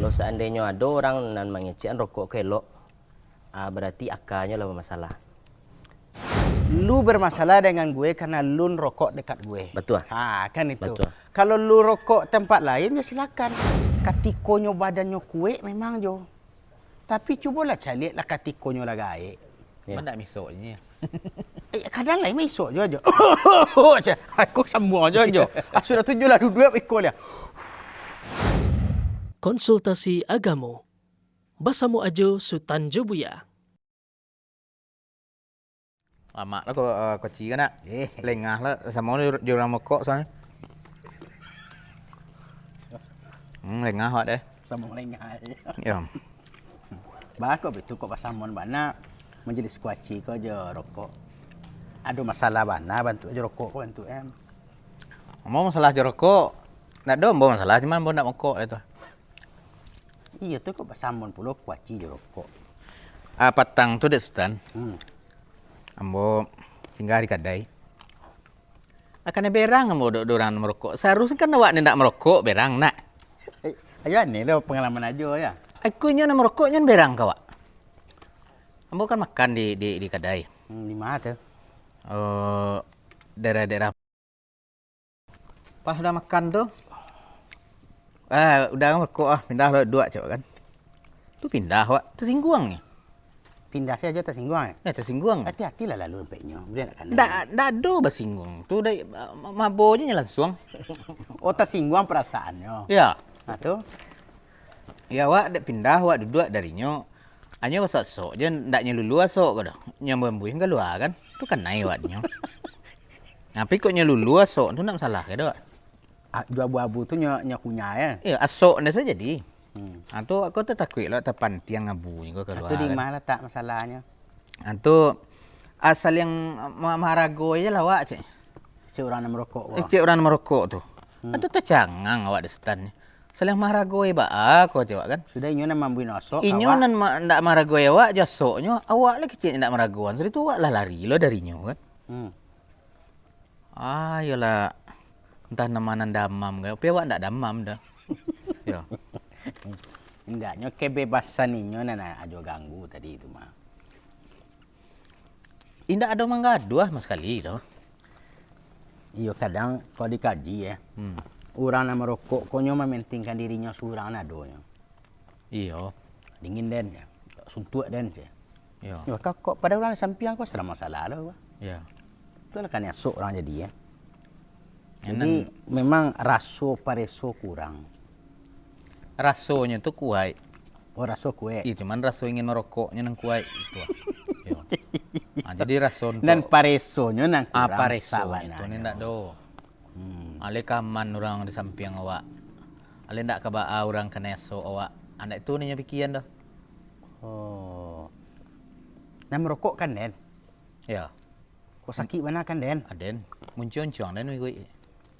Kalau seandainya ada orang nan mengecek rokok kelok, berarti akalnya lah bermasalah. Lu bermasalah dengan gue karena lu rokok dekat gue. Betul. Kan itu. Betul. Kalau lu rokok tempat lain ya silakan. Katikonyo badannya kue memang jo. Tapi cubalah cari lah katikonyo lah gae. Ya. Mana misoknya? Kadang lain mesok jo aja. Aku sambung aja jo. Sudah 7 lah dua ikut ya. Konsultasi Agamo. Basamu Ajo Sutanjo Buya. Lama lah kau kecil kan nak? Lengah lah sama dia orang mokok soalnya. Lengah awak deh. Sambung lengah. Ya. Bah kau betul kau pasamon bana menjelis kuaci kau aja rokok. Ada masalah bana bantu aja rokok kau bantu em. Mau masalah jerokok. Nak dong bawa masalah cuman bawa nak mokok itu. Iya tu kau pasamon pula kuaci je rokok. Patang tu dek stan. Ambo tinggal di kedai. Akan berang ambo orang merokok. Seharusnya kan awak ni nak merokok berang nak. Ayo ni lo pengalaman aja ya. Aku nyo nak merokok nyo berang kau. Ambo kan makan di kedai. Di mana tu? Daerah-daerah. Pas udah makan tu, udah merokok pindah lo dua coba kan. Tu pindah wak, tersinggung ni. Pindah saja tersinggung ya. Ya tersinggung. Hati-hatilah lalu empeknya. Dia nak kandang. Ndak ada bersinggung. Tu dah mabonya langsung. Oh tersinggung perasaannya. Ya. Nah tu. Ya wak dak pindah wak duduk darinya. Hanya wasok sok je ndak nyelulu asok kau dah. Nyambembuih ke luar kan. Tu kan naik waknya. Tapi kok nyelulu asok tu nak masalah ke dak? Dua abu-abu tu nyakunya ya. Ya asok ndak saja jadi. Tu aku tu takut lah tapan tiang abu ni kau keluar. Itu di kan. mana tak masalahnya? Tu asal yang maharago je lah wak cik. Seorang yang merokok. Cik orang merokok tu. Itu tercangang awak di stan ni. Asal yang maharago ba kau cik kan. Sudah inyo nak mambuin osok. Inyo nan ndak maharago awak jasoknya awak lagi cik ndak maharagoan. Jadi tu awak lah lari lo darinya kan. Yalah. Entah namanan damam ke. Tapi awak ndak damam dah. Ya. Indahnya kebebasan inyo nana ajo ganggu tadi itu mah. Indak ada manggadu mas sekali tu. Iyo kadang kau dikaji ya. Orang yang merokok konyo mementingkan dirinya seorang nadonya. Iyo. Dingin den ya. Suntuk den je. Ya. Yo kok pada orang samping kau sedang masalah lah. Ya. Itu lah kan esok orang jadi ya. Jadi memang raso pareso kurang. Rasonya tu kuat. Oh raso kue. Iya, cuman raso ingin merokoknya nang kuat itu. Ya. Jadi raso Dan paresonya nang kurang. pareso sabananya. itu ni ndak do. Ale kaman orang di samping awak. Ale ndak kabaa orang keneso awak. Anak itu ni pikiran dah. Oh. Nah merokok kan den. Ya. Kok sakit mana kan den. Aden muncung-muncung dan gue.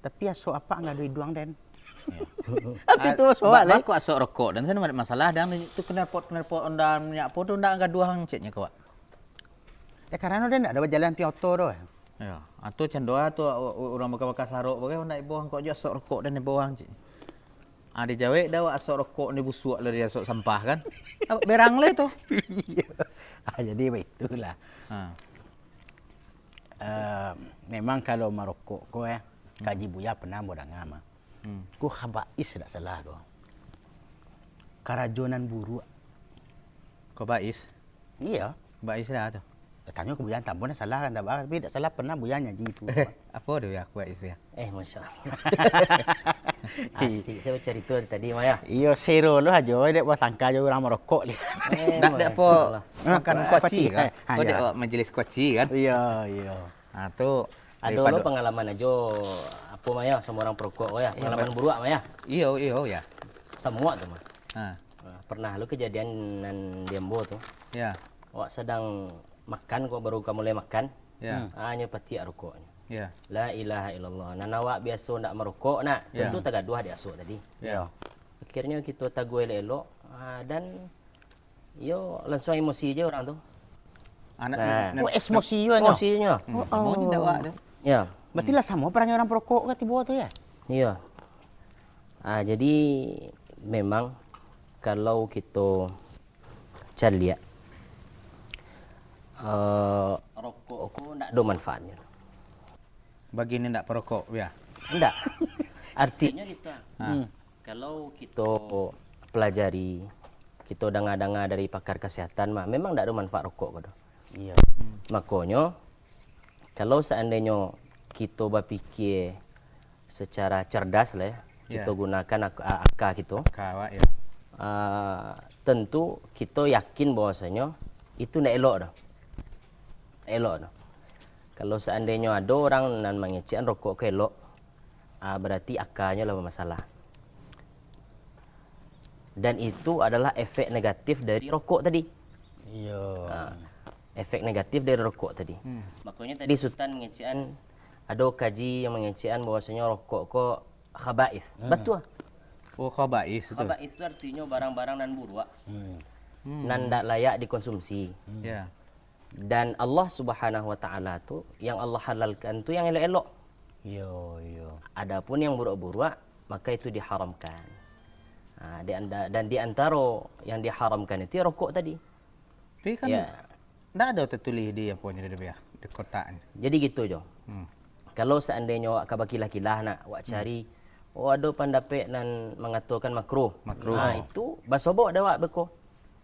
Tapi asok apa enggak duit duang den. Ya. Hati tu soal lah. Aku asok rokok dan saya ada masalah dan itu knalpot ondam minyak pot tu ndak enggak duang ceknya kau. Ya karena den ada jalan piauto tu. Ya, atau cendoa tu orang bekas sarok bagai ndak buang kok je asok rokok dan buang cek. Di Jawa dah asok rokok ni busuk lah dia asok sampah kan. Berang le tu. Jadi itulah. Memang kalau merokok kau ya, kaji buya pernah bodang ama. Ku habais tak salah kau. Karajonan buruk. Kau bais? Iya. Bais dah tu. Tanya ke buya tambun salah kan tak bah, tapi tak salah pernah buya nyaji itu. Apa dia aku bais dia? Masya Allah. Asik saya cerita tadi Maya. Iyo sero lo aja dek buat tangka je orang merokok ni. Ndak apa makan kuaci kan. Kau dek majlis kuaci kan? Iya, iya. Tu Ada lo pengalaman aja apa Maya sama orang perokok ya. Pengalaman buruk Maya. Iyo ya. Semua tu mah. Pernah lo kejadian nan Dembo tu. Ya. Awak sedang makan kok baru kamu mulai makan. Ya. Hanya pati rokoknya. Ya. La ilaha illallah. Nan awak biasa ndak merokok nak. Ya. Tentu tak gaduh di asuk tadi. Ya. Akhirnya kita tagu elok dan yo langsung emosi je orang tu. Anak Emosinya. Emosinya. mau ni dak tu. Ya. Berarti lah sama perangai orang perokok ke tiba tu ya? Iya. Jadi memang kalau kita cari rokok ko ndak ada manfaatnya. Bagi ni ndak perokok ya. Enggak. Artinya kita kalau kita pelajari, kita dengar-dengar dari pakar kesehatan mah memang ndak ada manfaat rokok kada. Iya. Makanya kalau seandainya kita berfikir secara cerdas lah, kita gunakan akal kita, Kawak ya. tentu kita yakin bahwasanya itu ndak elok dah. Elok dah. Kalau seandainya ada orang nan mengecekkan rokok ke elok, berarti akalnya lah bermasalah. Dan itu adalah efek negatif dari rokok tadi. Iya. Efek negatif dari rokok tadi. Makanya tadi Sultan mengecekkan, ada kaji yang mengecekkan bahwasanya rokok kok khaba'is. Betul. Oh, khaba'is itu. Khaba'is itu artinya barang-barang nan buruk. Nan tidak layak dikonsumsi. Ya. Dan Allah Subhanahu wa taala tu yang Allah halalkan tu yang elok-elok. Iya, iya. Adapun yang buruk-buruk maka itu diharamkan. Dan di antara yang diharamkan itu rokok tadi. Tapi kan Ya. ndak ada tertulis di apa ni dia di kotak ni. Jadi gitu jo. Kalau seandainya awak kabakilah-kilah nak awak cari ada pendapat nan mengatakan makruh. Makruh. Itu basobok dah awak beko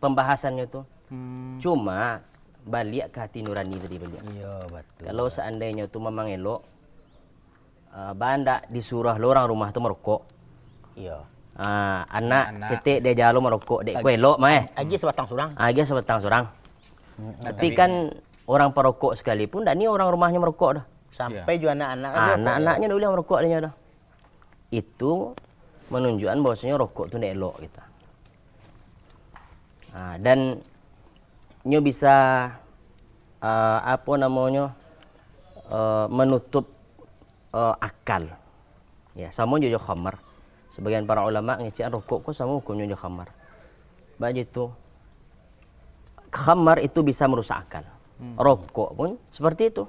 pembahasannya tu. Cuma balik ke hati nurani tadi balik. Iya, betul. Kalau seandainya tu memang elok, banda disuruh lo orang rumah tu merokok. Iya. Anak ketik dia jalo merokok, dek ku elok mah. Lagi sebatang surang. Dia sebatang surang. Tapi kan orang perokok sekalipun dak ni orang rumahnya merokok dah. Sampai juga anak-anak. Anak-anaknya dah boleh merokok dia dah. Itu menunjukkan bahwasanya rokok tu ndak elok gitu. Dan nyo bisa apa namanya menutup akal. Ya, sama juga khamar. Sebagian para ulama ngecek rokok kok sama hukumnya juga khamar. Begitu. Khamar itu bisa merusak akal. Rokok pun seperti itu.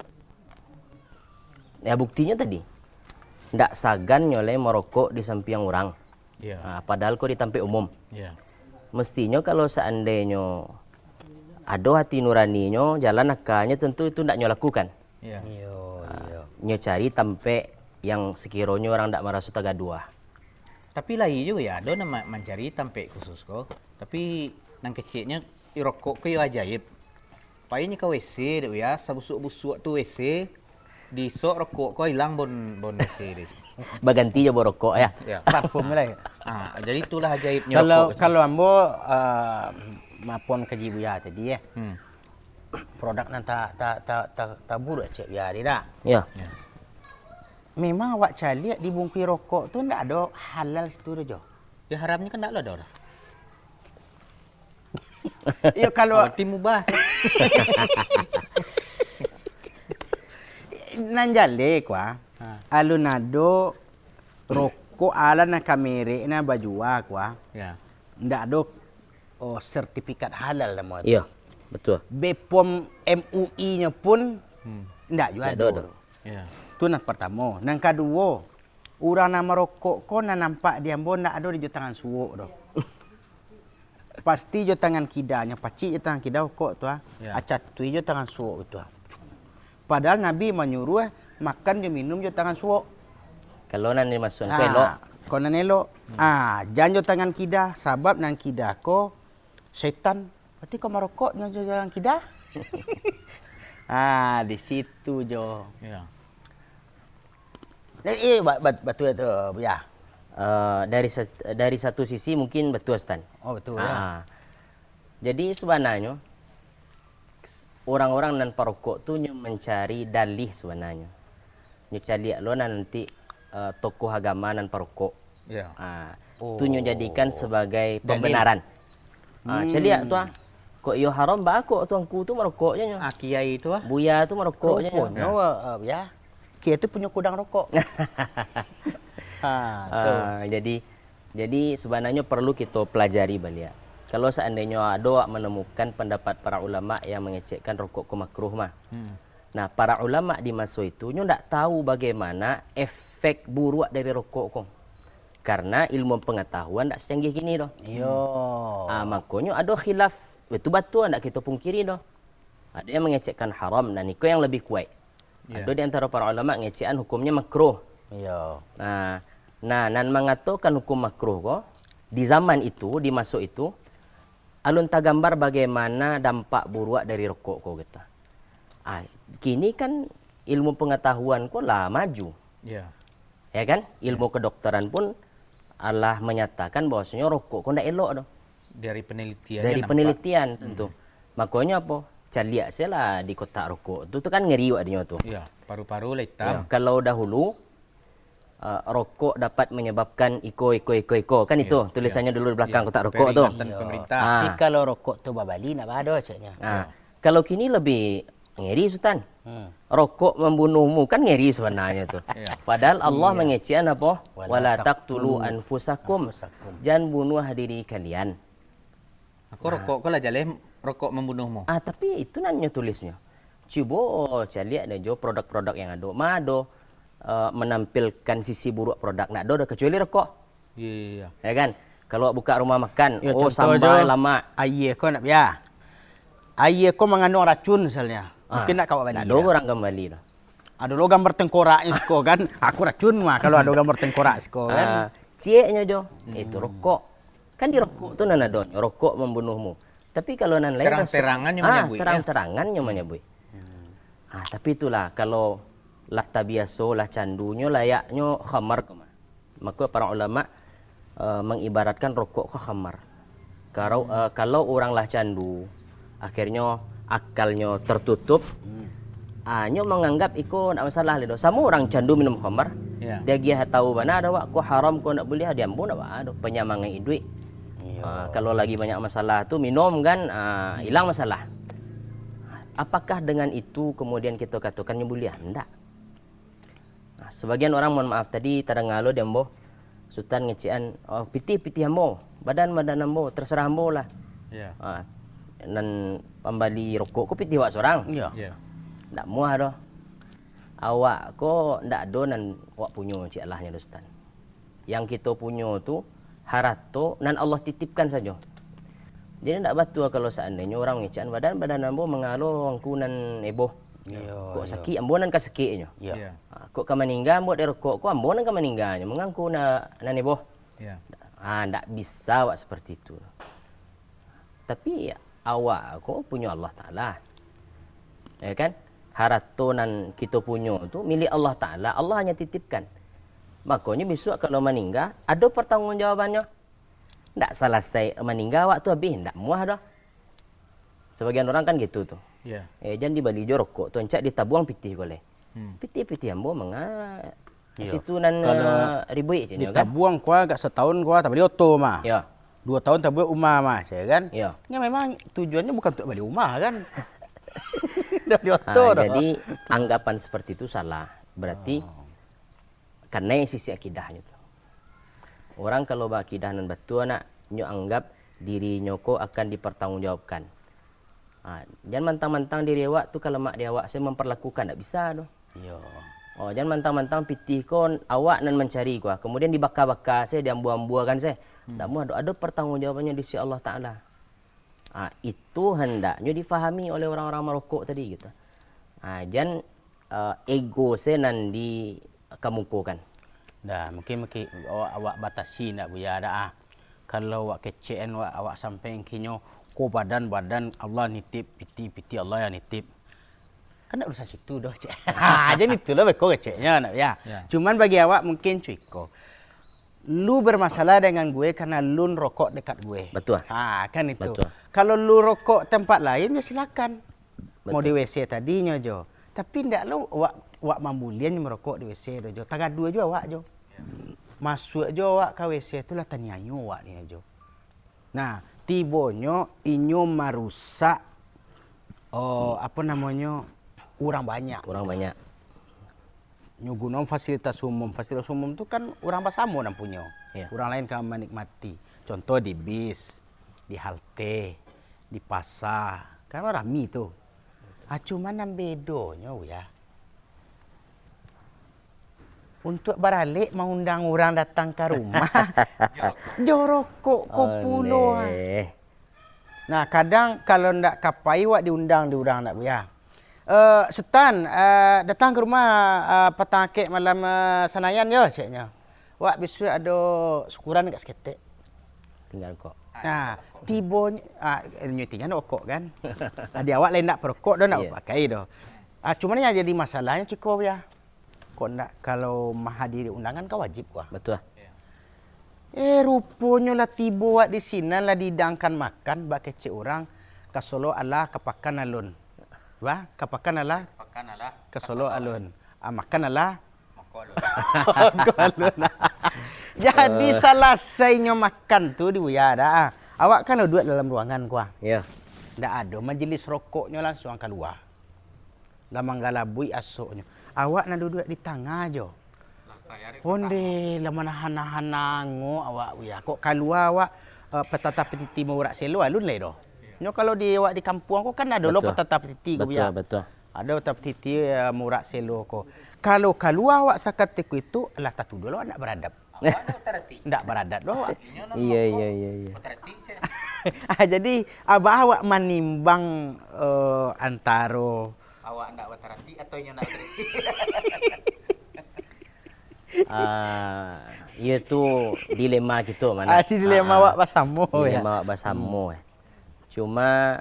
Ya buktinya tadi. Ndak sagan nyoleh merokok di samping orang. Ya. Padahal kok di tempat umum. Ya. Mestinya kalau seandainya ada hati nuraninya, jalan akalnya tentu itu ndak nyo lakukan. Ya. Iya, iya. Nyo cari tempat yang sekiranya orang ndak merasa tagaduah. Tapi lagi juga ya, ada nama mencari tempat khusus kok. Tapi nang kecilnya rokok ke ajaib. Payahnya ke WC deh ya, sabusuk-busuk tu WC. Di sok rokok kau hilang bon WC deh. Berganti je borokok ya. Ya. Parfum lah. Jadi itulah ajaibnya Kalau rokok. kalau ambo mapon kaji buya tadi ya. Produk nan tak buruk cek ya dia. Ya. Ya. Memang awak cari di bungkus rokok tu ndak ada halal situ aja. Ya haramnya kan tak ada dah. Ya kalau Tim mubah. nan jale kwa. Alun ado rokok ala na kamere na bajua kwa. Ya. Ndak ada sertifikat halal nama tu. Iya, betul. BPOM MUI-nya pun ndak juga Ndak ada. ada. Ya. Tu yang pertama. Yang kedua, orang nama rokok kau nak nampak dia ambo ndak ada di tangan suwok doh. Pasti jo tangan kidanya, pacik jo tangan kida rokok tu Ya. Acat tu jo tangan suwok tu. Padahal Nabi menyuruh makan jo minum jo tangan suwok. Kalau nan dimasukkan ke elok, Kau nan elok. Jangan jo tangan kida sebab nang kida ko setan. Berarti kau merokok jo tangan kida. Di situ jo. Ya. Betul tu, ya. dari satu sisi mungkin betul Stan. Oh betul ya. Jadi sebenarnya orang-orang nan perokok tu nyo mencari dalih sebenarnya. Nyo cari lo nanti tokoh agama nan perokok. Ya. Tu nyo jadikan sebagai pembenaran. Celia tu kok yo haram ba kok tuanku tu merokoknya nyo. Kiai itu Buya tu merokoknya nyo. Rokoknya ya. Kia tu punya kudang rokok. Jadi sebenarnya perlu kita pelajari balik. Kalau seandainya ada menemukan pendapat para ulama yang mengecekkan rokok ke makruh mah. Nah, para ulama di masa itu nyo ndak tahu bagaimana efek buruk dari rokok kong. Karena ilmu pengetahuan tak secanggih gini doh. Yo. Makanya ada khilaf. Betul-betul tak kita pungkiri doh. Ada yang mengecekkan haram dan itu yang lebih kuat. Ada di antara para ulama ngecekkan hukumnya makruh. Yo. Nan mengatakan hukum makruh kok di zaman itu, di masuk itu alun tak gambar bagaimana dampak buruk dari rokok kok kita. Kini kan ilmu pengetahuan kok lah maju. Ya. Ya kan? Ilmu kedokteran pun Allah menyatakan bahwasanya rokok kok ndak elok doh. Dari penelitian. Dari penelitian tentu. Makanya apa? Caliak saya lah di kotak rokok. Itu kan ngeri adanya tuh. Iya, paru-paru lah Ya, hitam. kalau dahulu rokok dapat menyebabkan iko kan itu tulisannya dulu di belakang kotak rokok tuh. Peringatan pemerintah. Tapi kalau rokok tu babali nak bado caknya. Kalau kini lebih ngeri Sultan. Rokok membunuhmu kan ngeri sebenarnya tuh. Padahal Allah mengecekkan apa? Wala taqtulu anfusakum. Jangan bunuh diri kalian. Aku rokok kau lah jaleh rokok membunuhmu. Tapi itu nanya tulisnya. Coba cari ada jo produk-produk yang ada. Mado menampilkan sisi buruk produk. Nak ada kecuali rokok. Iya. Ya kan? Kalau buka rumah makan, Ya, sambal lama. Ayah kau nak biar. Ayah kau mengandung racun misalnya. Mungkin nak kau balik. Ada orang kembali dah. Ada lo gambar tengkoraknya siko kan. Aku racun mah kalau ada gambar tengkorak siko kan. Cieknya jo, itu rokok. Kan di rokok tu nan ada rokok membunuhmu. Tapi kalau nan lain Terang-terangannya menyebut. terang-terangannya menyebut. Tapi itulah kalau lah tabiaso lah candunya layaknya khamar kemana. Maka para ulama mengibaratkan rokok ke khamar. Kalau orang lah candu, akhirnya akalnya tertutup. Nyo menganggap iko nak masalah ledo. Sama orang candu minum khamar. Ya. Dia dia tahu mana ada wak ko haram ko nak boleh dia ambo nak ada penyamangai duit. Kalau lagi banyak masalah tu minum kan hilang masalah. Apakah dengan itu kemudian kita katakan boleh? Enggak. Sebagian orang mohon maaf tadi tadangalo dia ambo Sultan ngecian pitih ambo, badan ambo terserah ambo lah. Ya. Dan pembali rokok ko pitih wak seorang. Iya. Ya. Ndak muah doh. Awak ko ndak do nan wak punyo cik Allahnya Ustaz. Yang kita punyo tu harato nan Allah titipkan saja. Jadi ndak betul kalau seandainya orang ngecian badan ambo mengalo angkunan eboh. Kok sakit ambo nan ka sakitnya. Iya. Kok ka meninggal ambo dari rokok ko ambo nan ka meninggalnya mengangku nan eboh. Ya. Ndak bisa wak seperti itu. Tapi awak ko punya Allah Taala. Ya kan? Haratonan kita punya tu milik Allah Ta'ala. Allah hanya titipkan. Makanya besok kalau meninggal, ada pertanggungjawabannya. Tak selesai meninggal waktu habis. Tak muah dah. Sebagian orang kan gitu tu. Ya. Jangan dibali jo rokok tu. Encak ditabuang pitih boleh. Pitih ambo menga. Situ nan ribuik je Kita kan. buang kuah agak setahun kuah tak beli oto mah. Ya. 2 tahun tak beli rumah mah, saya kan. Ya. Ya memang tujuannya bukan untuk beli rumah kan. Dah beli oto dah. Jadi anggapan seperti itu salah. Berarti karena sisi akidahnya tu. Orang kalau berakidah nan betul nak nyo anggap diri nyoko akan dipertanggungjawabkan. Jangan mentang-mentang diri awak tu kalau mak dia awak saya memperlakukan tak bisa doh. Iya. Jangan mentang-mentang pitih kon awak nan mencari gua. Kemudian dibakar-bakar saya diambu-ambuakan saya. Tak mau ada pertanggungjawabannya di sisi Allah Taala. Itu hendaknya difahami oleh orang-orang merokok tadi gitu. Jangan ego saya nan dikemukakan. Dah, mungkin awak batasi nak buya dah. Kalau awak kecen awak sampai kinyo ko badan Allah nitip piti Allah yang nitip. Kan nak urusan situ dah cik. Jadi itulah beko keceknya nak ya. Cuman bagi awak mungkin cuiko. Lu bermasalah dengan gue karena lu rokok dekat gue. Betul. Kan itu. Betul. Kalau lu rokok tempat lain ya silakan. Betul. Mau di WC tadinya jo. Tapi ndak lu awak mambulian merokok di WC do jo. Tagadu aja awak jo. Masuk jo awak ke WC itulah tanyayo awak ni jo. Nah, tibonyo inyo marusak apa namanya? Orang banyak. Nyugunom fasilitas umum. Fasilitas umum itu kan orang basamo nan punya. Ya. Orang lain kan menikmati. Contoh di bis, di halte, di pasar. Kan rami tu. Cuma nan bedonya ya. untuk beralik mengundang orang datang ke rumah. Jorokok ko pulo. Oleh. Nah, kadang kalau ndak kapai wak diundang diorang nak buya. Sultan, datang ke rumah petang kek malam Senayan yo ceknya. Wak besok ada syukuran dekat seketek. Tinggal kok. Nah, tibonya nyutinya nak rokok kan. Dia awak lain nak perokok dah nak Yeah. pakai dah. Cuma yang jadi masalahnya cukup ya. Kok nak kalau menghadiri undangan kau wajib kau. Betul. Rupanya lah tiba wak di sini lah didangkan makan bak kecik orang ke Solo ala kepakan alun. Wah, kepakan ala Pakan alah. ke Solo alun. Makan ala Mako lu. alun. Jadi selesainya makan tu di buya dah. Awak kan duduk dalam ruangan kuah. Ya. Ndak ada majelis rokoknya langsung keluar. Lamang galabui asoknya. Awak nak duduk di tengah aja. Onde lama nahan-nahan nango awak ya. Kok keluar awak petata petiti mau rak selo alun le doh. Nyo kalau di awak di kampung aku kan ada lo Betul. petata petiti ku Betul, ya. betul. Ada petata petiti mau rak selo ko. Kalau keluar awak saketeku itu lah tatu dulu nak beradab. Ndak beradab doh awak. Iya. Jadi abah awak menimbang antara Awak ndak watarati atau nya ndak watarati? Ia tu dilema kita mana. si dilema awak pasamo ya. Dilema awak bersama. Cuma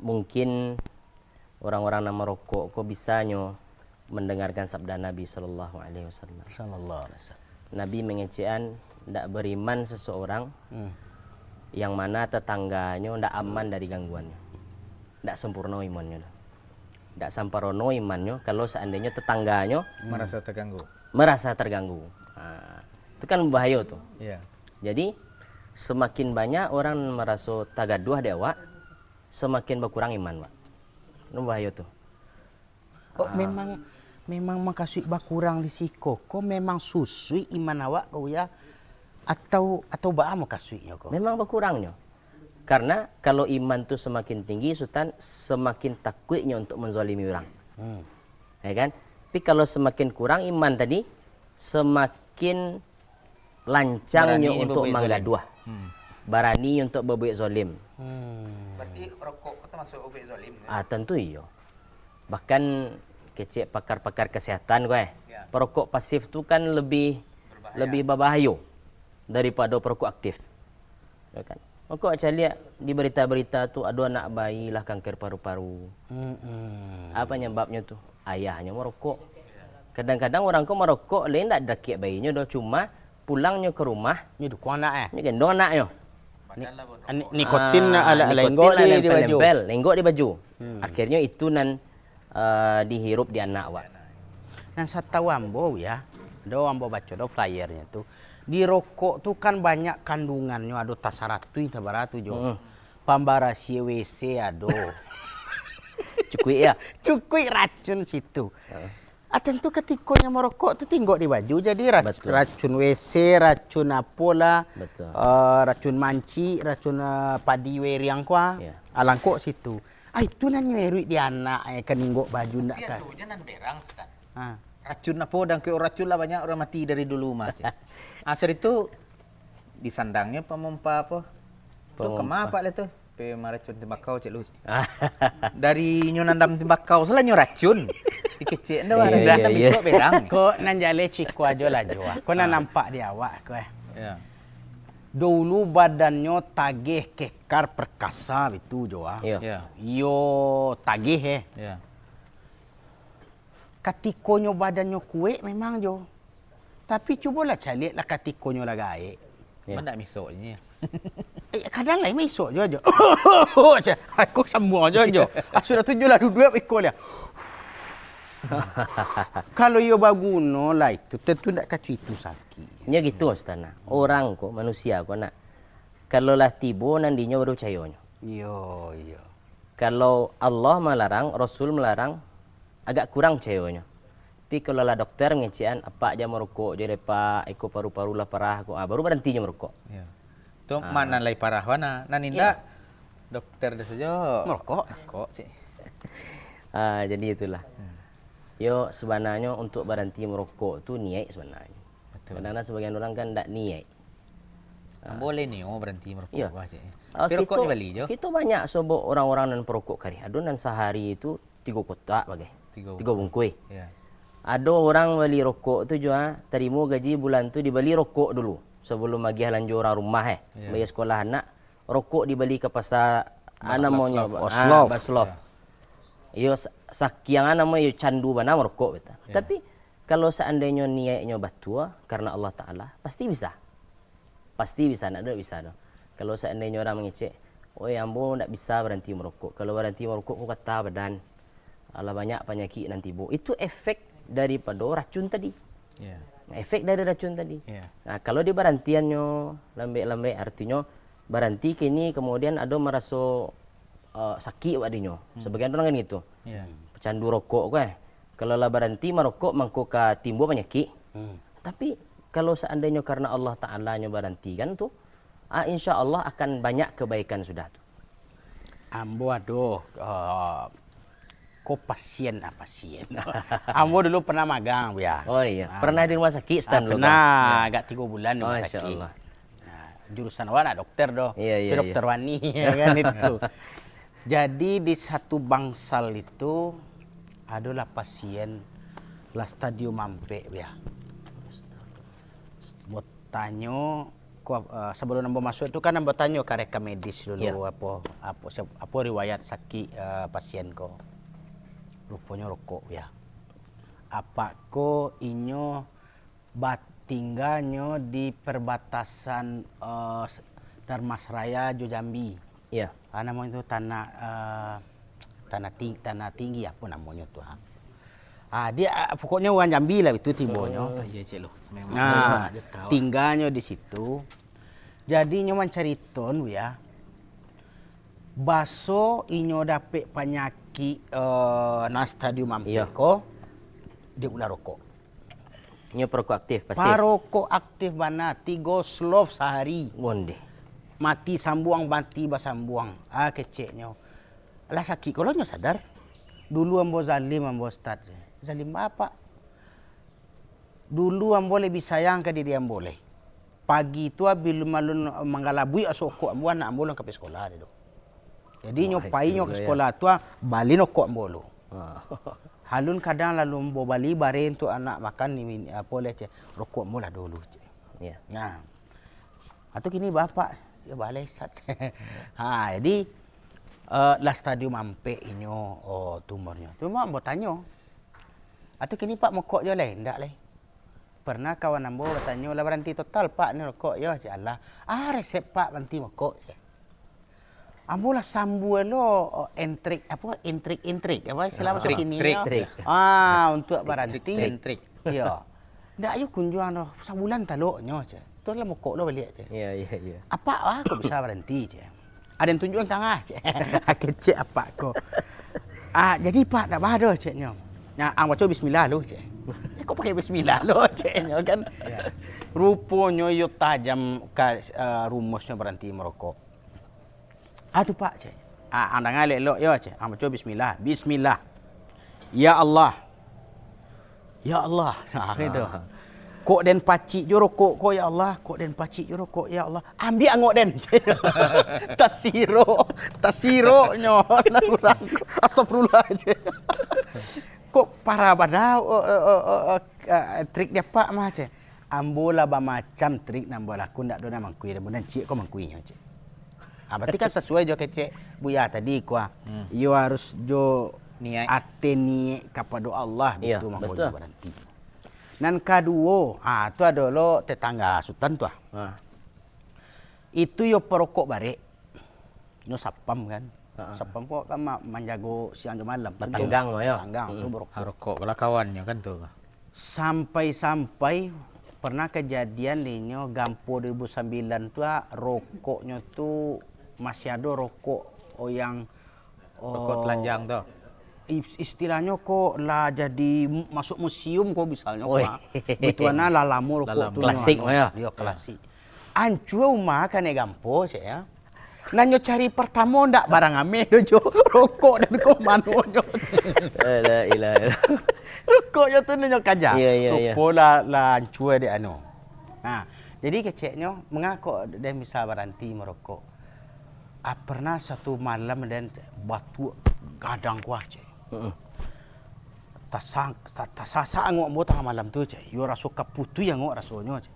mungkin orang-orang nama rokok kok bisanya mendengarkan sabda Nabi sallallahu alaihi wasallam. Sallallahu alaihi wasallam. Nabi mengecekan ndak beriman seseorang yang mana tetangganya ndak aman dari gangguannya. Ndak sempurna imannya. Ndak samparono imannya kalau seandainya tetangganya Merasa terganggu. merasa terganggu. Itu kan bahaya tuh. Iya. Jadi semakin banyak orang merasa tagaduh di awak, semakin berkurang iman, Pak. Itu bahaya tuh. Oh, memang makasih bakurang di siko. Kok memang susui iman awak kau ya? Atau ba makasihnya kau? Memang berkurangnya. Karena kalau iman tuh semakin tinggi, Sultan semakin takutnya untuk menzalimi orang. Ya kan? Tapi kalau semakin kurang iman tadi, semakin lancangnya Berani untuk berbuat menggaduh. Berani untuk berbuat zalim. Berarti rokok itu masuk objek zalim. Tentu iya. Bahkan kecik pakar-pakar kesehatan gue. Ya. Perokok pasif tu kan lebih berbahaya daripada perokok aktif. Ya kan? Kau akan lihat di berita-berita tu ada anak bayi lah kanker paru-paru. Apa nyebabnya tu? Ayahnya merokok. Kadang-kadang orang kau merokok lain tak dakik bayinya dah, cuma pulangnya ke rumah Ni dukung anak ni gendong anaknya. Nikotin ala lenggok di baju. Lenggok di baju. Akhirnya itu nan dihirup di anak awak. Nah, saya tahu ambo ya. Do ambo baca do flyernya tu. Di rokok tu kan banyak kandungannya, ada tasaratu itu baratu jo. Pembarasi WC ado. Cukui ya. Cukui racun situ. Tentu ketikanya merokok tu tinggok di baju jadi Betul. racun WC, racun apola, Betul. racun manci, racun padi weriang kuah, Ya. alangkok situ. Itu nan nyerui di anak kan ninggok baju ndak kan. Itu nan berang Ustaz. Ah. Racun apa dan ke racun lah banyak orang mati dari dulu mas. Asal itu disandangnya pemompa apa? Tu Pemompa. kemana pak le tu? Pemaracun tembakau cek lu. Dari nyonandam tembakau selanya racun. Dikecek ndak Iya, ada iya. besok berang. Kok nan jale ciku aja lah jo. Kok nan nampak di awak ko. Ya. Dulu badannya tagih kekar perkasa itu jo. Iya. Ya. Yo tagih Ya. Katikonyo badannya kuek memang jo. Tapi cubalah cari lah katikonyo lah gaek. Ya. Mana misoknya? Kadang lain mesok je. Aku semua je. Sudah tujuh lah dua ikut dia. Kalau ia baguna lah itu tentu nak kacu itu sakit. Nya gitu Ustaz. Orang kok manusia kok nak. Kalau lah tiba nandinya baru percayanya. Yo. Kalau Allah melarang, Rasul melarang, agak kurang percayanya. Tapi kalau lah dokter ngecian apa aja merokok je lepa eko paru-paru lah parah kok baru berhentinya merokok. Ya. Tu mana lai parah wana? Nan inda dokter dah saja. Merokok. Kok sih. Jadi itulah. Yo sebenarnya untuk berhenti merokok tu niat sebenarnya. Betul. Kadang-kadang sebagian orang kan tak niat. Boleh ni berhenti merokok. Ya. Cik. Tapi rokok ni balik je. Kita banyak sebut orang-orang non perokok kari. Ada nan sehari itu 3 kotak bagai. 3 bungkus. Ya. Ada orang beli rokok tu juga terima gaji bulan tu dibeli rokok dulu sebelum bagi lanjur orang rumah bayar sekolah anak, rokok dibeli ke pasar namanya Baslov. Yo sakiang namanya candu bana merokok betul. Tapi kalau seandainya niatnya batua karena Allah Taala pasti bisa. Pasti bisa, nak ada bisa dah. Kalau seandainya orang mengecek, "Oi, ambo tak bisa berhenti merokok. Kalau berhenti merokok ku kata badan ala banyak penyakit nanti bu." Itu efek daripada racun tadi. Ya. Efek dari racun tadi. Ya. Nah, kalau di berhentiannya lambai-lambai artinya berhenti kini kemudian ada merasa sakit wadinya. Sebagian orang kan gitu. Ya. Pecandu rokok kan. Kalau lah berhenti merokok mangko ka timbul penyakit. Tapi kalau seandainya karena Allah Ta'ala nya berhenti kan tu, insya Allah akan banyak kebaikan sudah tu. Ambo aduh, kok pasien. Ambo dulu pernah magang ya. Oh iya, pernah di rumah sakit stand dulu. Pernah, agak 3 bulan di rumah Masya sakit. Allah. Nah, jurusan awak nak dokter doh. Iya, Dokter Wani ya kan itu. Jadi di satu bangsal itu adalah pasien lah stadium ampe ya. Buat tanya sebelum nambah masuk itu kan nambah tanya ke rekam medis dulu apa riwayat sakit pasien ko. Rupanya rokok ya. Apa ko inyo tinggalnya di perbatasan Darmasraya Jambi. Iya. Namanya itu tanah tinggi apa namanya tuh. Dia pokoknya orang Jambi lah itu timbonya. Iya cik lo. Nah, tinggalnya di situ. Jadi nyoman cariton ya. Baso inyo dapet penyakit na stadium ampeko. Dia ulah rokok. Nyo perokok aktif pasti. Parokok aktif mana 3 slov sehari. Bonde. Mati sambuang basambuang. Keceknya. Lah sakit kalau nyo sadar. Dulu ambo zalim ambo ustaz. Zalim apa? Dulu ambo lebih sayang ke diri ambo le. Pagi tu bila malun manggalabui asoko ambo anak ambo lang ke sekolah dia. Jadi nyopai nyo ke sekolah tu bali nokok ambo lo. Halun kadang lalu ambo bali bare untuk anak makan ni apa le rokok ambo lah dulu. Ya. Nah. Atau kini bapak ya balai sat. Jadi lah stadium ampe inyo tumornya. Cuma ambo tanya. Atau kini Pak mokok je le, ndak le. Pernah kawan ambo bertanya, lah berhenti total Pak ni rokok ya, cik Allah. Resep Pak berhenti mokok je. Ambo lah sambu lo entrik apa apa istilah macam ini ya. Untuk berhenti entrik. Ya. Ndak ayo kunjung noh sebulan taloknya je. Tu lah mokok lo balik je. Ya. Apa kau bisa berhenti je. Ada yang tunjuk tengah je. Kecik apa kau. Jadi Pak dak bahado ceknya. Nah, baca bismillah lu, cik. Kau pakai bismillah lu, cik, kan? Ya. Rupanya yo tajam ke rumusnya berhenti merokok. Tu Pak, cik. Anda ngalek lo, yo, cik. Baca bismillah. Bismillah. Ya Allah. Ya Allah. Gitu. Kok den pacik jo rokok ko ya Allah, kok den pacik jo rokok ya Allah. Ambil angok den. Tasiro nyo orang. Astagfirullah je. Kok para bana trik dia Pak mah je. Ambola ba macam trik nambah aku ndak dona mangkui dan cik ko mangkui nya je. Berarti kan sesuai jo kecek Buya tadi kuah. Yo harus jo niat ateni kepada Allah Iya, gitu mangko betul. berhenti. Nan kedua, tu ada lo tetangga Sultan tu. Itu yo perokok barek. Yo sapam kan. Sapam kok kan menjago siang ke malam. Batanggang mo yo. Tanggang tu berokok. rokok kalau kawannya kan tuh. Sampai pernah kejadian linyo Gampo 2009 tu rokoknya tu masih ada rokok yang Rokok telanjang tuh. istilahnya kok lah jadi masuk museum kok misalnya Oi. Betuana lah lama rokok tu Klasik no, ya. Dia klasik. Ancu rumah kan Gampo saya. Nanyo cari pertama ndak barang ame jo rokok dan ko manonyo. La ilaha illallah. Rokok yo tu nanyo kaja. Ya, ya, ya. Rokok la cue de anu. Nah, jadi keceknya mengaku dia bisa berhenti merokok. Pernah satu malam dan batu gadang kuah cek. Tak ngok mo tengah malam tu cek. Yo rasa kaputu yang ngok rasonyo cek.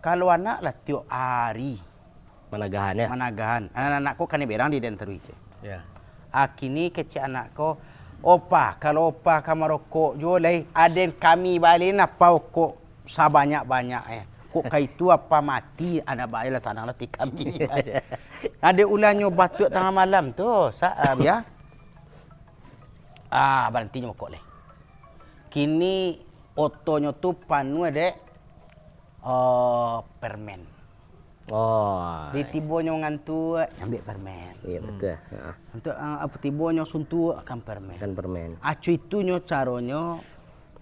Kalau anak lah tiap hari Managahan ya. managahan. Anak-anakku kan berang di den terui cek. Ya. Kini kecik anakku, opa kalau opa kamu rokok jo lai aden kami balik apa kok sabanyak-banyak kok kaitu apa mati ada baiklah tanah lati kami. Ada ulanyo batuk tengah malam tu saam ya. Berhenti nyokok leh. Kini otonyo tu panu dek permen. Oh. Di tibonyo ngantu ambil permen. Iya betul. Heeh. Untuk apa tibonyo suntu akan permen. Kan permen. Acu itu nyo caronyo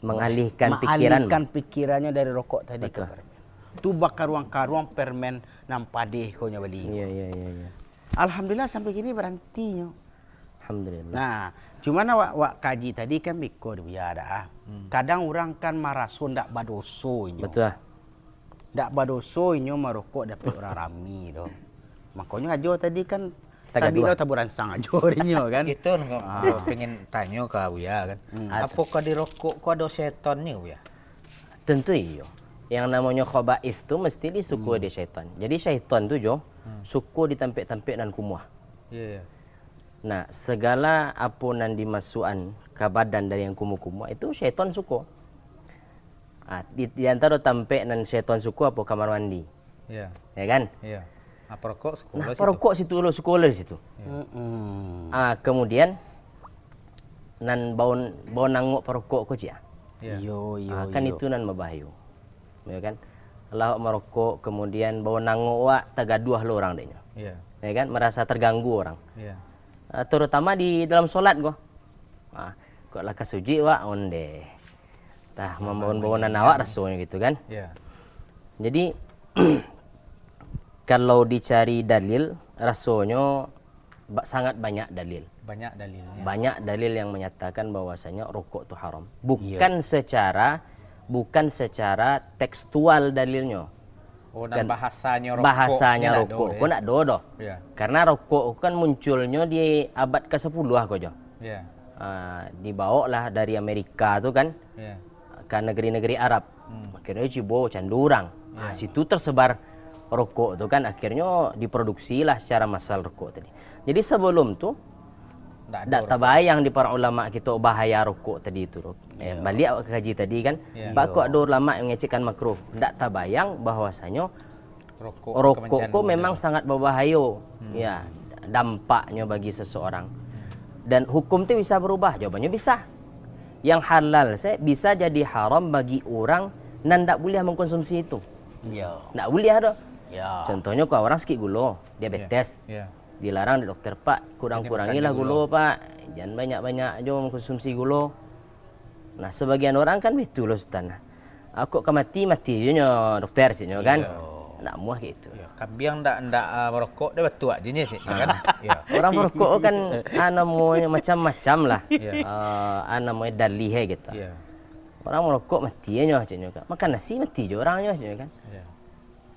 Mengalihkan pikiran. mengalihkan pikirannya dari rokok tadi Betul. ke permen. Tu bakar ruang-karuang permen nampadeh ko nyo bali. Iya iya iya iya. Alhamdulillah sampai gini berhenti nyo. Alhamdulillah. Nah, cuman awak kaji tadi kan biko dia ada. Kadang orang kan maraso ndak badoso nyo. Betul. Ndak badoso nyo merokok dapat orang rami do. Makanya ajo tadi kan Taga tapi dua. lo taburan sang ajo nyo kan. Itu pengen tanya ke Buya kan. Apakah di rokok kok ada setannya Buya? Tentu iyo. Yang namanya khaba'ith tu mesti disuku di syaitan. Jadi syaitan tu jo suku ditampik-tampik dan kumuah. Iya. Nah, segala apa nan dimasukan ke badan dari yang kumuh-kumuh itu syaitan suku. Di antara tampik nan syaitan suku apa kamar mandi. Iya. Ya kan? Iya. Apa rokok sekolah Nah, situ? perokok situ lo sekolah di situ. Kemudian nan bau nanguk perokok ko cia. Iya. Yo Kan itu nan membahayu. Ya kan? Kalau merokok kemudian bau nanguk wa tagaduah lo orang denya. Iya. Ya kan? Merasa terganggu orang. Iya. Terutama di dalam solat go. Kok lah kasuji wa onde. Tah membawon-bawonan awak rasanya gitu kan. Iya. Jadi kalau dicari dalil rasanya sangat banyak dalil. Banyak dalilnya. Banyak dalil yang menyatakan bahwasanya rokok itu haram. Bukan secara tekstual dalilnya. Oh, dan bahasanya rokok. Bahasanya rokok. Kok nak dodo. Iya. Karena rokok kan munculnya di abad ke-10 kok jo. Iya. Dibawa lah dari Amerika tuh kan Iya. ke negeri-negeri Arab. Akhirnya cibo candurang. Situ tersebar rokok tuh kan akhirnya diproduksi lah secara massal rokok tadi. Jadi sebelum tuh tak terbayang di para ulama kita bahaya rokok tadi itu. Balik awak kaji tadi kan. Kok ada ulama yang mengecekkan makruh. Tak terbayang bahwasanya rokok kok memang sangat berbahaya. Ya, dampaknya bagi seseorang. Dan hukum itu bisa berubah. Jawabannya bisa. Yang halal saya bisa jadi haram bagi orang dan tak boleh mengkonsumsi itu. Yo. Tak boleh ada. Ya. Contohnya kalau orang sakit gula, diabetes. Iya. Dilarang di dokter, Pak, kurang-kurangilah gula, Pak. Jangan banyak-banyak aja mengkonsumsi gula. Nah, sebagian orang kan betul loh Sultan. Aku mati aja dokter sini kan. Nak muah gitu. Iya. Kambiang ndak merokok dia betul aja nya sih kan. Iya. Orang merokok kan namanya macam-macam lah. Iya. Namanya dalih gitu. Iya. Orang merokok mati aja kan. Makan nasi mati aja orangnya kan. Iya.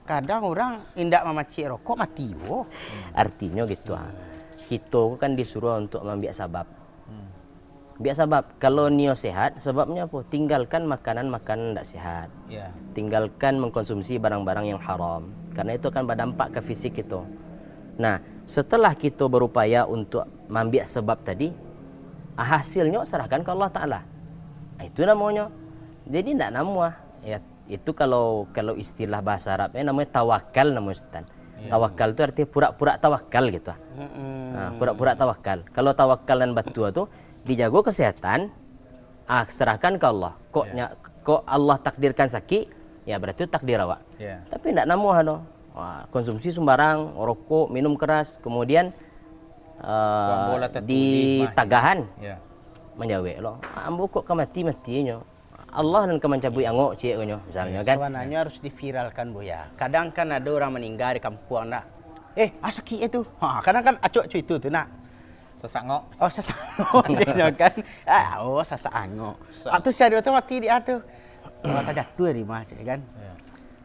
Kadang orang indak memacik rokok mati wo. Artinya gitu. Kita kan disuruh untuk membiak sabab. Biak sabab. Kalau nio sehat, sebabnya apa? Tinggalkan makanan-makanan tidak sehat. Iya. Tinggalkan mengkonsumsi barang-barang yang haram. Karena itu akan berdampak ke fisik kita. Nah, setelah kita berupaya untuk membiak sebab tadi, hasilnya serahkan ke Allah Ta'ala. Itu namanya. Jadi tidak nama. Ya, itu kalau istilah bahasa Arabnya namanya tawakal namanya Ustaz. Tawakal itu artinya pura-pura tawakal gitu. Pura-pura tawakal. Kalau tawakal dan batu itu dijago kesehatan, serahkan ke Allah. Kok Allah takdirkan sakit, ya berarti itu takdir awak. Iya. Tapi tidak namu hano. Konsumsi sembarang, rokok, minum keras, kemudian di tagahan Iya. menjawab lo. Ambo kok mati-matinya. Allah dan kemencabui angok ciknya misalnya kan. Sebenarnya harus diviralkan Bu ya. Kadang kan ada orang meninggal di kampung nak sakit itu. Kadang kan acuk-acuk itu tu nak. Sesak ngok. Oh, sasak angok dia kan. Sasak angok. Tu siapa tu mati dia tu. Tak jatuh di mah cik kan.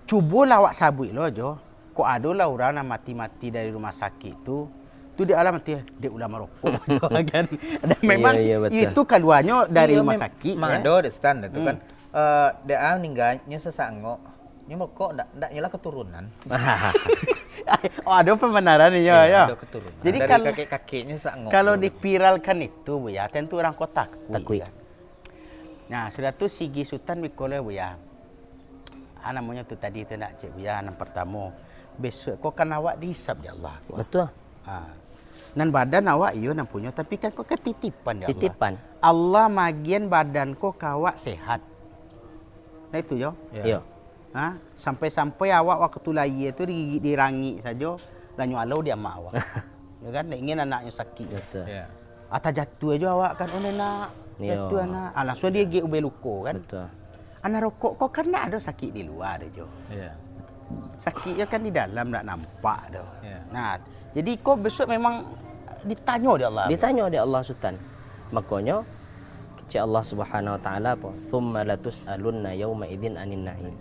Cubalah awak sabut lo jo. Kok adalah orang yang mati-mati dari rumah sakit tu dia alam mati dia ulah merokok jo kan. Dan memang betul. itu keluarnya dari rumah sakit. Mado de stand tu kan. Dia meninggalnya sesak ngok. Nya merokok ndak nyala keturunan. Ada pembenaran ni ya. Ada keturunan. Jadi dari kalau kakek-kakeknya sesak ngok. kalau dipiralkan itu Bu ya, tentu orang kota Takui. kan. Nah, sudah tu Sigi Sultan Bikole Bu ya. Namanya tu tadi tu nak cik Bu ya, yang pertama. Besok kau kan awak dihisap ya Allah. Betul. Dan badan awak iyo nak punya, tapi kan kau ketitipan ya Allah. Titipan. Allah magian badan kau kawak sehat. Nah itu yo. Ya. Sampai-sampai awak waktu lahir tu digigit dirangi saja, lanyu alau dia mak awak. Ya kan, nak ingin anaknya sakit. Betul. Ya. Atau jatuh aja awak kan, nak Ya. jatuh anak. Langsung dia gigit ubah luka kan. Betul. Anak rokok kau kan nak ada sakit di luar aja. Ya. Sakitnya kan di dalam tak nampak dah. Ya. Nah, jadi kau besok memang ditanya dia Allah. Ditanya oleh Allah Sultan. Makanya kecil Allah Subhanahu Wa Taala apa? Thumma latus'alunna yawma idzin anin na'im.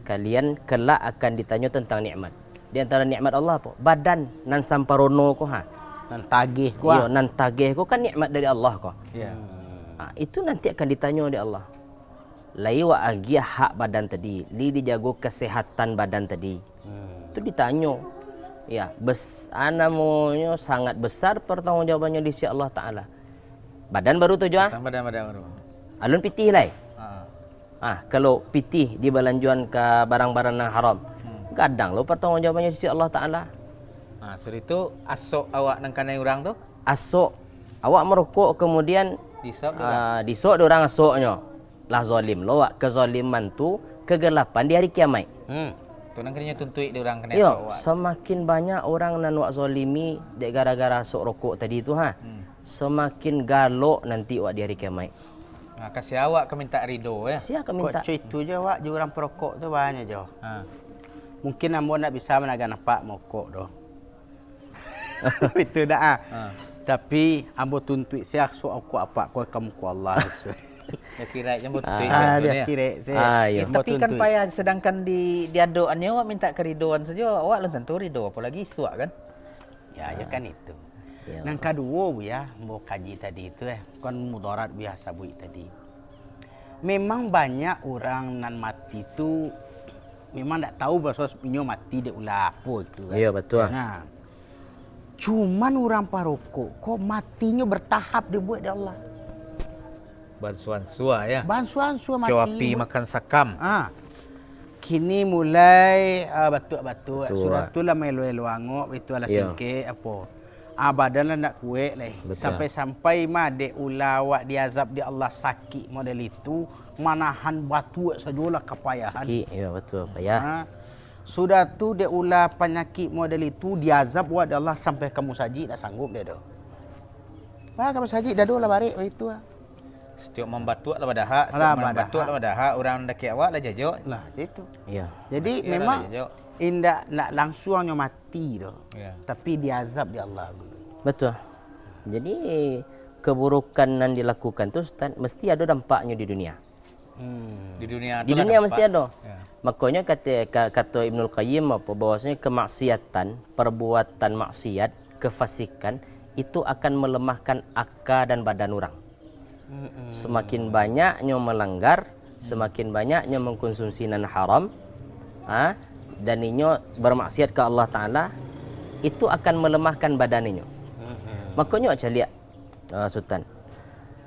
Kalian kelak akan ditanya tentang nikmat. Di antara nikmat Allah apa? Badan nan samparono ko Dan tagih kau. Iya, nan tagih ko kan nikmat dari Allah ko. Ya. Itu nanti akan ditanya oleh Allah. Lai wa agia hak badan tadi, li dijago kesehatan badan tadi. Itu ditanya. Ya, namanya sangat besar pertanggungjawabannya di sisi Allah Taala. Badan baru tu jual. Tambah baru. Alun pitih lai. Kalau pitih di belanjuan ke barang-barang yang haram. Kadang lo pertanggungjawabannya di sisi Allah Taala. Sudah itu asok awak nang kanai orang tu Asok awak merokok kemudian disop disok orang asoknya. Lah zalim lo kezaliman tu kegelapan di hari kiamat. tu nang kena tuntui dia orang kena Ya, asok awak. semakin banyak orang nan wak zalimi dek gara-gara asok rokok tadi tu semakin galok nanti wak di hari kiamat. Kasih awak ke minta ridho ya. Sia akan Kau minta. itu je awak je orang perokok tu banyak je. Ha. Mungkin ambo nak bisa menaga nampak mokok doh. Itu dah. Tapi ambo tuntut saya so aku apa kau kamu ku Allah sesuai. Dia kira yang betul Dia kira saya. ya. Tapi kan payah sedangkan di adoannya awak minta keridoan saja awak belum tentu ridho apalagi suak kan. Ya kan itu. Ya, Yang kedua Bu ya, mau kaji tadi itu kan mudarat biasa Bu tadi. Memang banyak orang nan mati tu memang tak tahu bahasa sebenarnya mati dia ulah apa gitu kan. Ya, betul. Nah, cuman orang parokok kok matinya bertahap dia buat dia Allah. Bansuan sua ya. Bansuan mati. Coapi makan sakam. Kini mulai batuk-batuk. Betul. Surat tu lah melo-elo angok, itu lah Ya. singkit apa. Badan lah nak kuat lah. Betul. Sampai-sampai mah dek ulawak diazab di Allah sakit model itu. Manahan batu sajalah kepayahan. Sakit, ya betul. Payah. Sudah tu dek ulah penyakit model itu diazab buat Allah sampai kamu saji tak sanggup dia dah. Kamu saji dah lah balik itu lah. Setiap membatuk lah pada hak, Alah, setiap membatuk lah pada hak, orang daki awak lah jajok. Lah itu. Ya. Jadi Ya, memang lah, jajok. indak nak langsungnya mati dah. Ya. Tapi diazab di Allah dulu. Betul. Jadi keburukan yang dilakukan tu Ustaz mesti ada dampaknya di dunia. Di dunia Di tu lah dunia nampak. mesti ada. Ya. Makanya kata Ibnul Qayyim apa bahwasanya kemaksiatan, perbuatan maksiat, kefasikan itu akan melemahkan akal dan badan orang. Semakin banyaknya melanggar, semakin banyaknya mengkonsumsi nan haram, dan inyo bermaksiat ke Allah Taala, itu akan melemahkan badan inyo. Makanya aja lihat Sultan.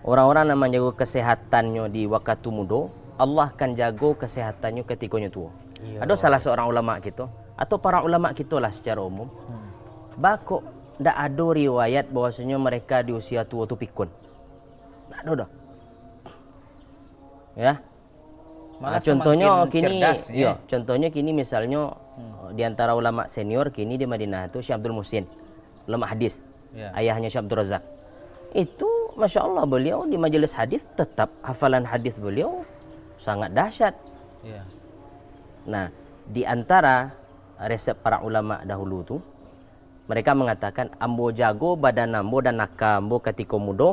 Orang-orang yang menjaga kesehatannya di waktu muda, Allah akan jaga kesehatannya ketika tua. Ada salah seorang ulama kita atau para ulama kita lah secara umum. Bakok ndak ada riwayat bahwasanya mereka di usia tua tu pikun. Ndak ada dah. Ya. Malah Contohnya semakin kini cerdas, ya. contohnya kini misalnya di antara ulama senior kini di Madinah itu Syekh Abdul Muhsin, ulama hadis. Ya. Ayahnya Syekh Abdul Razak. Itu Masya Allah beliau di majelis hadis tetap hafalan hadis beliau sangat dahsyat. Ya. Nah, di antara resep para ulama dahulu tu Mereka mengatakan ambo jago badan ambo dan naka ambo ketika muda,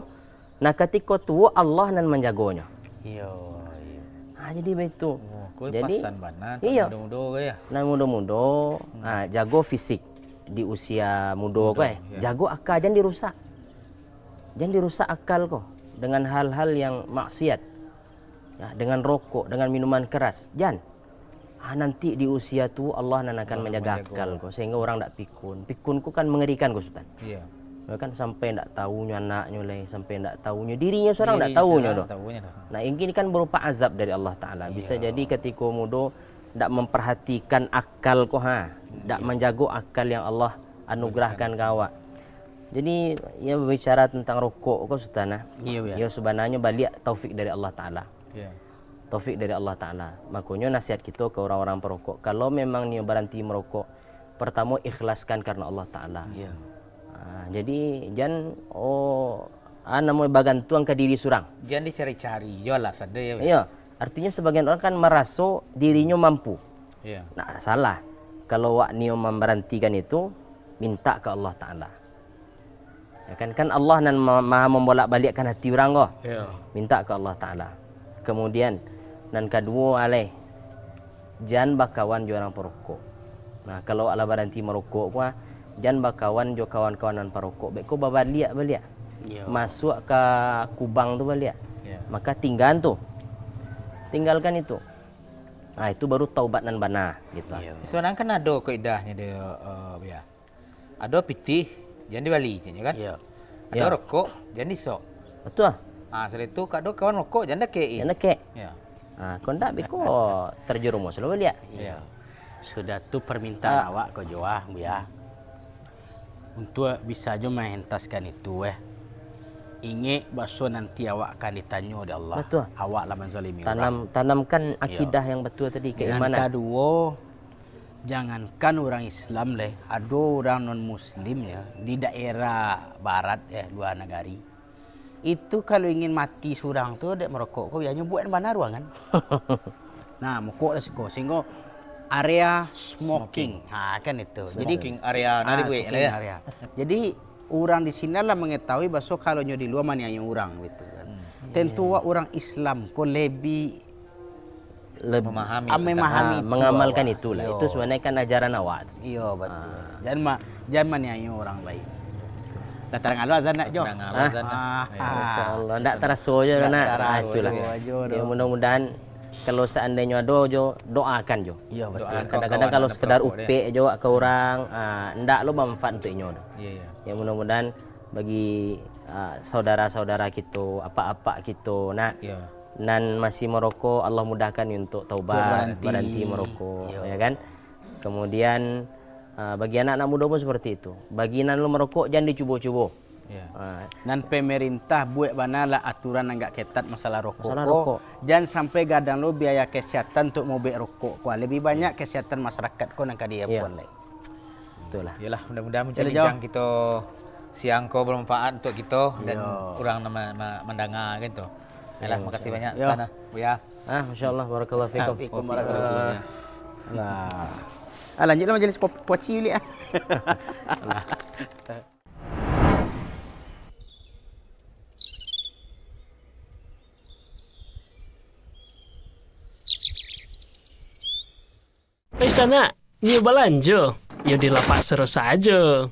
nah ketika tua Allah nan menjagonya. Iya. Jadi begitu. Kau Jadi pasan bana, iya. muda-muda ke ya. Nan muda-muda, jago fisik di usia muda kau jago akal jangan dirusak. Jangan dirusak akal kau dengan hal-hal yang maksiat. Ya, dengan rokok, dengan minuman keras. Jangan. Nanti di usia tu Allah nan akan menjaga akal kau sehingga orang tak pikun. Pikun ku kan mengerikan kau Sultan. Iya. Kan sampai tak tahunya anaknya leh, sampai tak tahunya dirinya seorang tak tahunya doh. Nah, ini kan berupa azab dari Allah Taala. Bisa jadi ketika muda tak memperhatikan akal kau tak menjaga akal yang Allah anugerahkan ke awak. Jadi ya berbicara tentang rokok kau Sultan. Iya. Ya sebenarnya balik taufik dari Allah Taala. Iya. Taufik dari Allah Ta'ala. Makanya nasihat kita ke orang-orang perokok, kalau memang dia berhenti merokok, pertama ikhlaskan karena Allah Ta'ala. Iya. Jadi jangan namanya bagantuan ke diri surang. Jangan dicari-cari, jual lah sada ya. Iya, artinya sebagian orang kan merasa dirinya mampu. Iya. Nah, salah. Kalau wak nio memberhentikan itu, minta ke Allah Ta'ala. Ya kan Allah nan maha membolak-balikkan hati orang kok. Iya. Minta ke Allah Ta'ala. Kemudian dan kedua jangan bakawan jo orang perokok. Nah, kalau ala berhenti merokok kuah, jangan bakawan jo kawan-kawanan perokok. Baik kau balik. Iya. Masuk ke kubang tu balik. Iya. Maka tinggalkan itu. Nah, itu baru taubat nan bana gitu. Iya. Sebenarnya kan ada kaidahnya dia ya. Ada pitih, jangan dibali kan? Iya. Ada Ya. rokok, jangan disok. Betul. Setelah itu kado kawan rokok, jangan dakei. Jangan kek. Ya. Kau ndak beko terjerumus lo balik. Iya. Sudah tu permintaan awak ke Jawa, Bu ya. Untuk bisa aja menghentaskan itu ingat bahwa nanti awak akan ditanya oleh Allah. Betul. Awak lah menzalimi orang. Tanamkan akidah yang betul tadi, Dan keimanan. kedua, jangankan orang Islam ada orang non Muslim ya di daerah barat luar negari. Itu kalau ingin mati surang tu dek merokok kau biasanya buat mana ruangan. Nah, mokok lah siko sehingga area smoking. Kan itu. Smoking area nari buat smoking area. Jadi orang di sini lah mengetahui bahwa kalau nyo di luar mana yang orang gitu kan. Tentu orang Islam ko lebih memahami itu, mengamalkan awak. itulah. Yo. Itu sebenarnya kan ajaran awak. Iya betul. Jangan maniayi orang lain. Dah terang alu azan nak jo. Masya Allah, tak terasa je nak. Itulah. Ya, mudah-mudahan kalau seandainya ada jo, doakan jo. Iya betul. Kadang-kadang kalau sekedar upek jo ke orang, ndak lo manfaat untuk inyo. Iya. Ya mudah-mudahan bagi saudara-saudara kita, apa-apa kita nak. Iya. Nan masih merokok, Allah mudahkan untuk taubat, berhenti. berhenti merokok, ya kan? Kemudian bagi anak-anak muda pun seperti itu. Bagi nan lu merokok jangan dicuba-cuba. Iya. Dan pemerintah buat banalah aturan enggak ketat masalah rokok. Masalah rokok. Jangan sampai gadang lo biaya kesehatan untuk mau beli rokok. Lebih banyak kesehatan masyarakat ko nang dia Iya. pun Itulah. Yalah, mudah-mudahan Jadi, bincang kita siang ko bermanfaat untuk kita dan Iya. orang mendengar gitu. Yalah, makasih banyak Yo. Ustaz. Ya. Masya Allah, barakallahu fikum. Fikum warahmatullahi. Nah. Lanjutlah majelis poci Uli . Sana, nyo belanja. Yo di lapak seru saja.